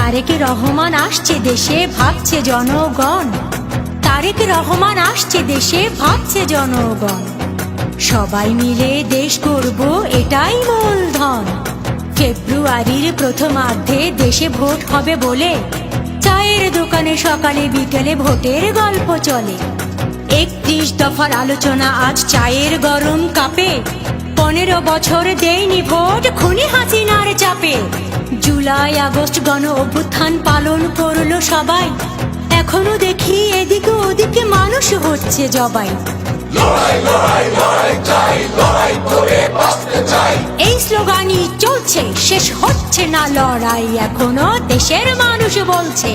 তারেক রহমান আসছে দেশে, ভাবছে জনগণ। তারেক রহমান আসছে দেশে, ভাবছে জনগণ। সবাই মিলে দেশ গড়ব, এটাই মূলধন। ফেব্রুয়ারির প্রথমার্ধে দেশে ভোট হবে বলে চায়ের দোকানে সকালে বিকেলে ভোটের গল্প চলে। 31 দফার আলোচনা আজ চায়ের গরম কাপে। 15 বছর দেয়নি ভোট খুনি হাসিনার চাপে। জুলাই আগস্ট গণ অভ্যুত্থান পালন করলো সবাই। এখনো দেখি এদিকে ওদিকে মানুষ হচ্ছে জবাই। এই স্লোগানই চলছে, শেষ হচ্ছে না লড়াই। এখনো দেশের মানুষ বলছে।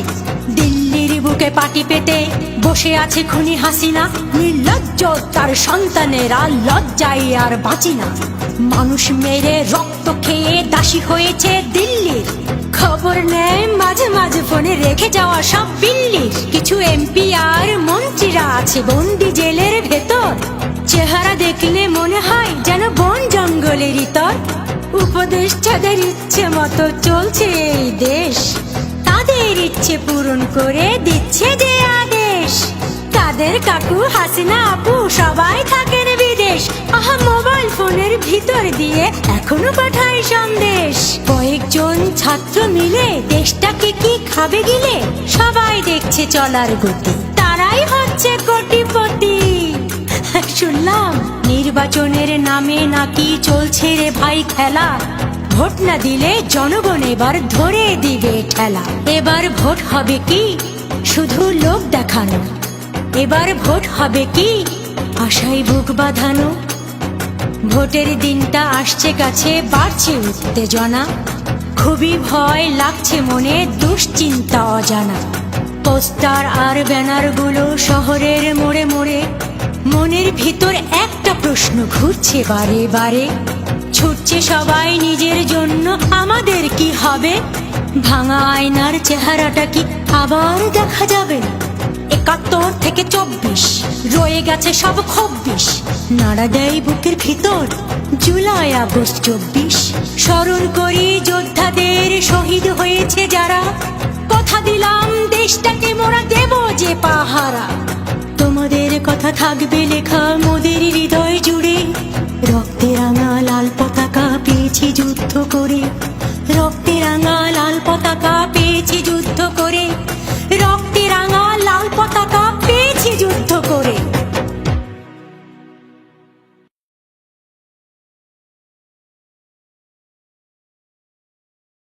দিল্লির বুকে পাটি পেতে বসে আছে খুনি হাসিনা। নির্লজ্জ তার সন্তানেরা লজ্জায় আর বাঁচি না। মানুষ মেরে রক্ত খেয়ে দাসী হয়েছে দিল্লির। খবর নেয় মাঝে মাঝে ফোনে রেখে যাওয়া সব বিল্লির। কিছু এমপি আর মন্ত্রীরা আছে বন্দি জেলের ভেতর। চেহারা দেখলে মনে হয় যেন বন জঙ্গলের ইতর। উপদেষ্টাদের ইচ্ছে মতো চলছে এই দেশ। তাদের ইচ্ছে পূরণ করে দিচ্ছে যে আদেশ। তাদের কাকু হাসিনা আপু সবাই থাকেন বিদেশ। আহা, মোবাইল ফোনের ভিতর দিয়ে এখনো পাঠায় সন্দেশ। কয়েকজন ছাত্র মিলে দেশটাকে কি খাবে গিলে। সবাই দেখছে চলার গতি, তারাই হচ্ছে কোটিপতি। শুনলাম নির্বাচনের নামে নাকি চলছে রে ভাই খেলা। ভোট না দিলে জনগণ এবার ধরে দিবে ঠেলা। এবার ভোট হবে কি শুধু লোক দেখানো। এবার ভোট হবে কি আশায় বুক বাঁধানো। ভোটের দিনটা আসছে কাছে, বাড়ছে উত্তেজনা। খুবই ভয় লাগছে মনে, দুশ্চিন্তা অজানা। পোস্টার আর ব্যানারগুলো শহরের মোড়ে মোড়ে। মনের ভিতর একটা প্রশ্ন ঘুরছে বারে বারে। ছুটছে সবাই নিজের জন্য, আমাদের কি হবে। ভাঙা আয়নার চেহারাটা কি আবার দেখা যাবে। 71 থেকে 24 রয়ে গেছে সব 26। নাড়া দেয় বুকের ভিতর জুলাই আগস্ট 24। স্মরণ করি যোদ্ধাদের, শহীদ হয়েছে যারা। কথা দিলাম দেশটাকে মোরা দেব যে পাহারা। তোমাদের কথা থাকবে লেখা মোদের হৃদয় জুড়ে। রক্তে রাঙা লাল পতাকা পেয়েছি যুদ্ধ করে।